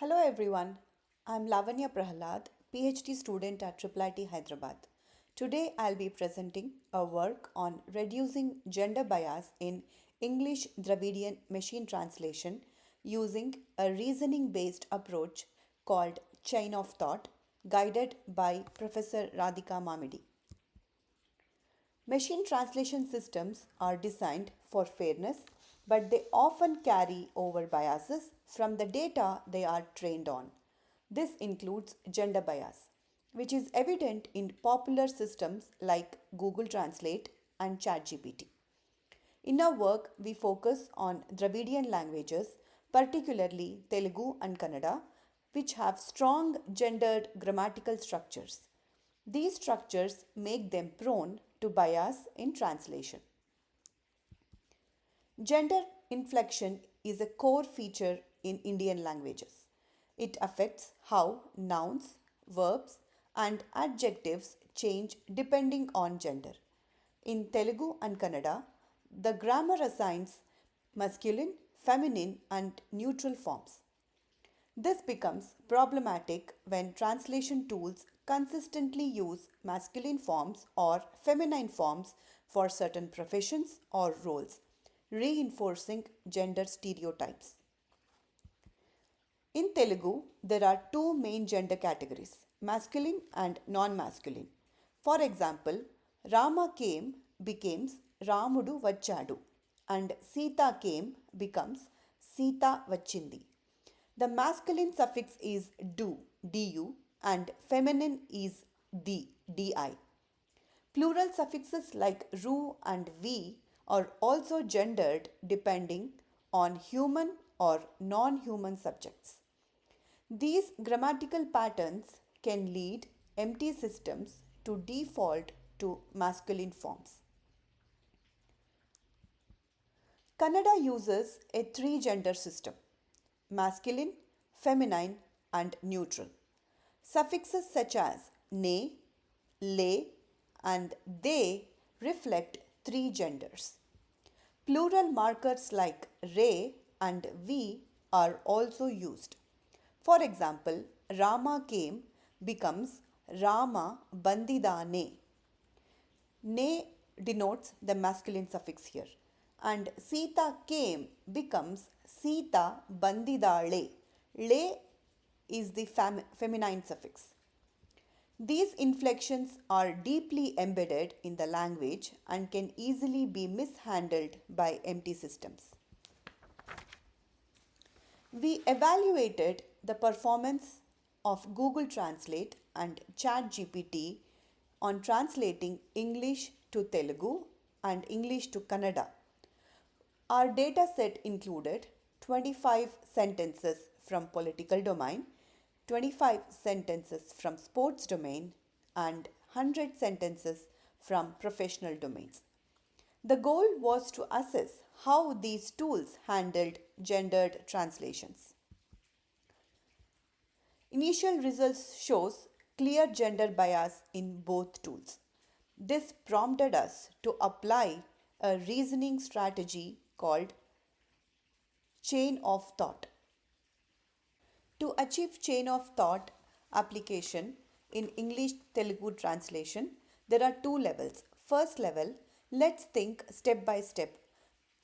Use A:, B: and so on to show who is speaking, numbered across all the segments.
A: Hello everyone, I'm Lavanya Prahalad, PhD student at IIIT Hyderabad. Today I'll be presenting a work on reducing gender bias in English-Dravidian machine translation using a reasoning based approach called chain of thought, guided by Professor Radhika Mamidi. Machine translation systems are designed for fairness, but they often carry over biases from the data they are trained on. This includes gender bias, which is evident in popular systems like Google Translate and ChatGPT. In our work, we focus on Dravidian languages, particularly Telugu and Kannada, which have strong gendered grammatical structures. These structures make them prone to bias in translation. Gender inflection is a core feature in Indian languages. It affects how nouns, verbs, and adjectives change depending on gender. In Telugu and Kannada, the grammar assigns masculine, feminine, and neutral forms. This becomes problematic when translation tools consistently use masculine forms or feminine forms for certain professions or roles, reinforcing gender stereotypes. In Telugu, there are two main gender categories, masculine and non masculine. For example, Rama came becomes Ramudu Vachadu, and Sita came becomes Sita Vachindi. The masculine suffix is du, and feminine is di. Plural suffixes like ru and vi are also gendered depending on human or non human subjects. These grammatical patterns can lead empty systems to default to masculine forms. Kannada uses a three gender system: masculine, feminine, and neutral. Suffixes such as ne, le, and they reflect three genders. Plural markers like re and vi are also used. For example, Rama came becomes Rama bandidane. Ne denotes the masculine suffix here, and Sita came becomes Sita bandidale. Le is the feminine suffix. These inflections are deeply embedded in the language and can easily be mishandled by empty systems. We evaluated the performance of Google Translate and ChatGPT on translating English to Telugu and English to Kannada. Our data set included 25 sentences from political domain, 25 sentences from sports domain, and 100 sentences from professional domains. The goal was to assess how these tools handled gendered translations. Initial results shows clear gender bias in both tools. This prompted us to apply a reasoning strategy called chain of thought. To achieve chain of thought application in English Telugu translation, there are two levels. First level, let's think step by step.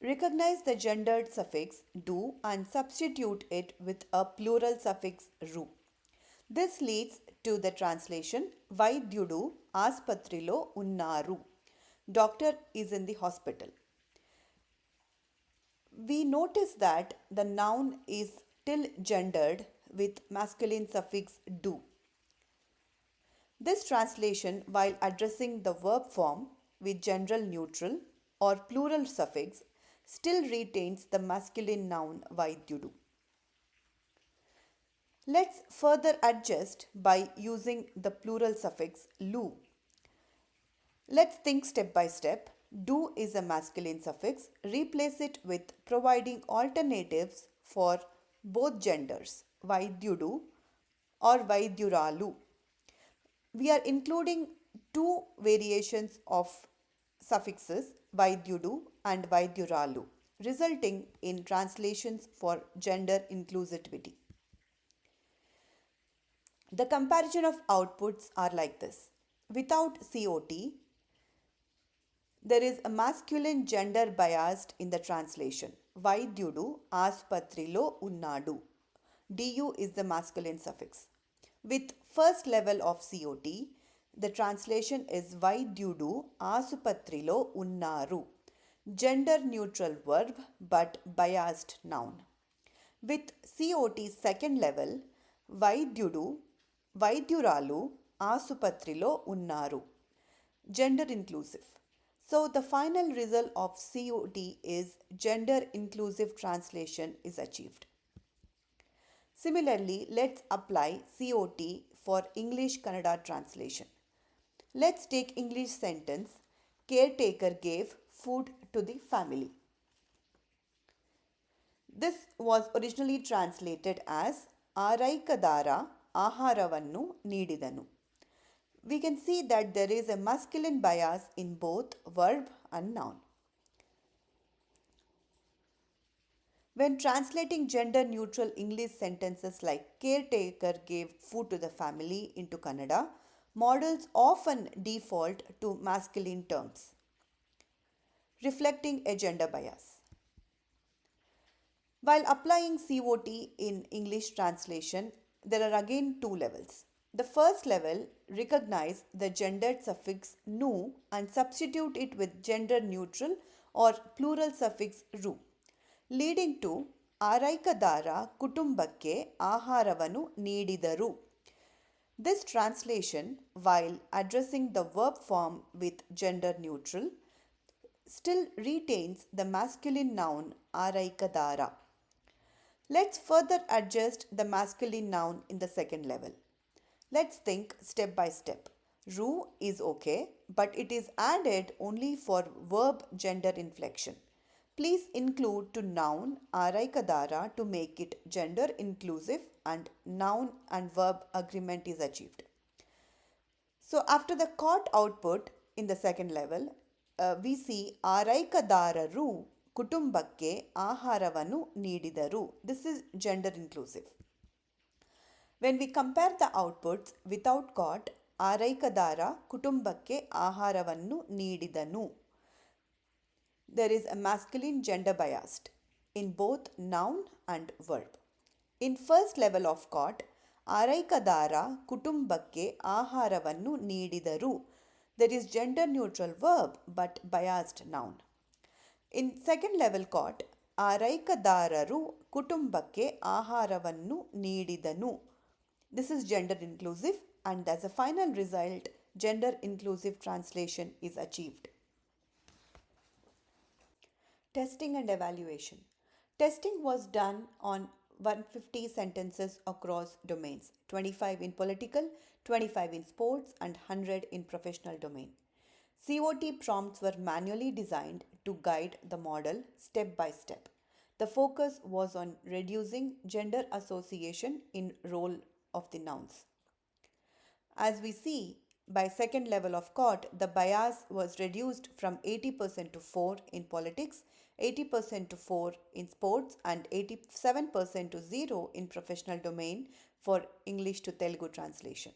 A: Recognize the gendered suffix do and substitute it with a plural suffix ru. This leads to the translation Vaidyudu Aspatrilo Unnaru. Doctor is in the hospital. We notice that the noun is still gendered with masculine suffix do. This translation, while addressing the verb form with general neutral or plural suffix, still retains the masculine noun Vaidyudu. Let's further adjust by using the plural suffix lu. Let's think step by step. Do is a masculine suffix. Replace it with providing alternatives for both genders, Vaidyudu or Vaidyuralu. We are including two variations of suffixes Vaidyudu and Vaidyuralu, resulting in translations for gender inclusivity. The comparison of outputs are like this. Without COT, there is a masculine gender biased in the translation. Vaidyudu aspatrilo unnadu. Du is the masculine suffix. With first level of COT, the translation is Vaidyudu asupatrilo unnaru. Gender neutral verb but biased noun. With COT second level, Vaidyudu Vaidyuralu Asupatrilo Unnaru. Gender inclusive. So the final result of COT is gender inclusive translation is achieved. Similarly, let's apply COT for English Kannada translation. Let's take English sentence caretaker gave food to the family. This was originally translated as ಆರೈಕೆದಾರ ಆಹಾರವನ್ನು ನೀಡಿದನು. We can see that there is a masculine bias in both verb and noun. When translating gender neutral English sentences like caretaker gave food to the family into Kannada, models often default to masculine terms, reflecting a gender bias. While applying COT in English translation, there are again two levels. The first level recognize the gendered suffix nu and substitute it with gender neutral or plural suffix ru, leading to ಆರೈಕೆದಾರ ಕುಟುಂಬಕ್ಕೆ ಆಹಾರವನ್ನು ನೀಡಿದರು. This translation, while addressing the verb form with gender neutral, still retains the masculine noun ಆರೈಕೆದಾರ. Let's further adjust the masculine noun in the second level. Let's think step by step. Ru is okay, but it is added only for verb gender inflection. Please include to noun araikadara to make it gender inclusive and noun and verb agreement is achieved. So after the caught output in the second level, we see araikadararu ಕುಟುಂಬಕ್ಕೆ ಆಹಾರವನ್ನು ನೀಡಿದರು. This is gender inclusive. When we compare the outputs without caught, ಆರೈಕೆದಾರ ಕುಟುಂಬಕ್ಕೆ ಆಹಾರವನ್ನು ನೀಡಿದನು. There is a masculine gender biased in both noun and verb. In first level of caught, ಆರೈಕೆದಾರ ಕುಟುಂಬಕ್ಕೆ ಆಹಾರವನ್ನು ನೀಡಿದರು. There is gender neutral verb but biased noun. In second level caught, ಆರೈಕೆದಾರರು ಕುಟುಂಬಕ್ಕೆ ಆಹಾರವನ್ನು ನೀಡಿದನು. This is gender inclusive and as a final result, gender inclusive translation is achieved. Testing and evaluation. Testing was done on 150 sentences across domains, 25 in political, 25 in sports and 100 in professional domain. COT prompts were manually designed to guide the model step by step. The focus was on reducing gender association in role of the nouns. As we see, by second level of COT, the bias was reduced from 80% to 4 in politics, 80% to 4 in sports and 87% to 0 in professional domain for English to Telugu translation.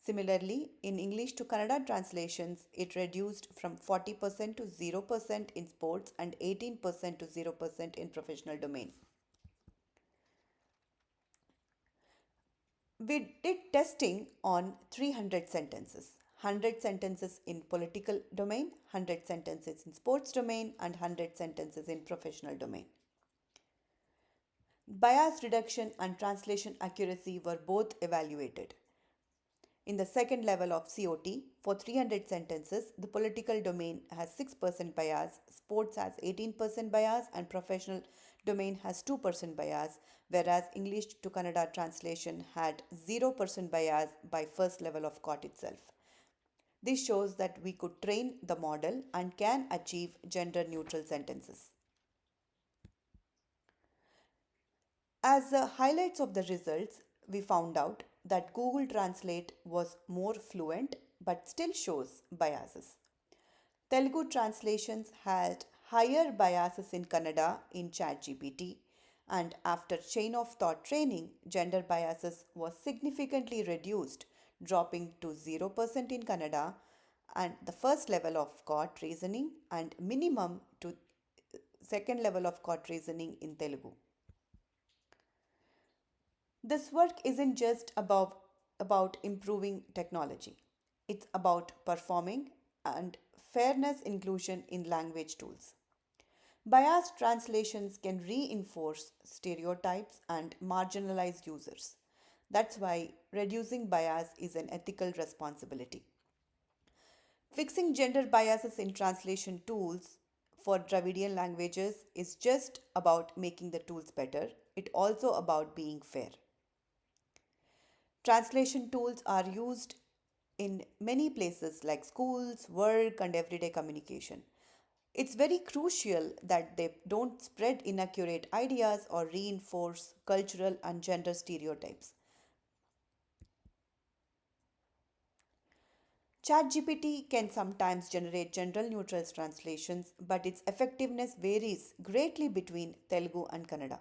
A: Similarly, in English to Kannada translations, it reduced from 40% to 0% in sports and 18% to 0% in professional domain. We did testing on 300 sentences. 100 sentences in political domain, 100 sentences in sports domain and 100 sentences in professional domain. Bias reduction and translation accuracy were both evaluated. In the second level of COT, for 300 sentences, the political domain has 6% bias, sports has 18% bias, and professional domain has 2% bias, whereas English to Kannada translation had 0% bias by first level of COT itself. This shows that we could train the model and can achieve gender neutral sentences. As the highlights of the results, we found out that Google Translate was more fluent but still shows biases. Telugu translations had higher biases in Kannada in ChatGPT And after chain of thought training, gender biases was significantly reduced, dropping to 0% in Kannada and the first level of court reasoning and minimum to second level of court reasoning in Telugu. This work isn't just about improving technology. It's about performing and fairness inclusion in language tools. Biased translations can reinforce stereotypes and marginalize users. That's why reducing bias is an ethical responsibility. Fixing gender biases in translation tools for Dravidian languages is just about making the tools better, it also about being fair. Translation tools are used in many places like schools, work, and everyday communication. It's very crucial that they don't spread inaccurate ideas or reinforce cultural and gender stereotypes. ChatGPT can sometimes generate gender neutral translations, but its effectiveness varies greatly between Telugu and Kannada.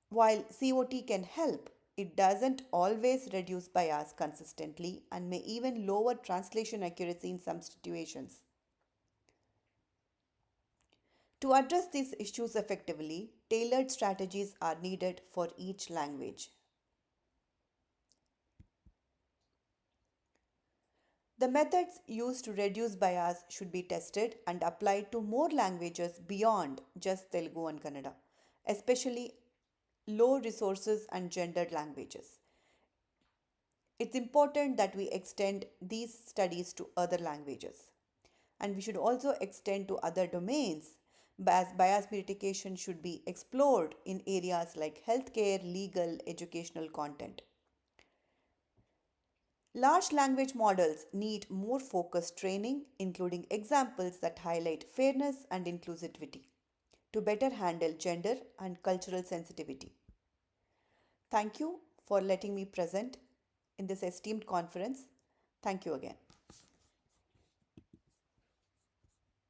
A: While COT can help, it doesn't always reduce bias consistently and may even lower translation accuracy in some situations. To address these issues effectively, tailored strategies are needed for each language. The methods used to reduce bias should be tested and applied to more languages beyond just Telugu and Kannada, especially low resources and gendered languages. It's important that we extend these studies to other languages. And we should also extend to other domains. Bias mitigation should be explored in areas like healthcare, legal, educational content. Large language models need more focused training, including examples that highlight fairness and inclusivity to better handle gender and cultural sensitivity. Thank you for letting me present in this esteemed conference. Thank you again.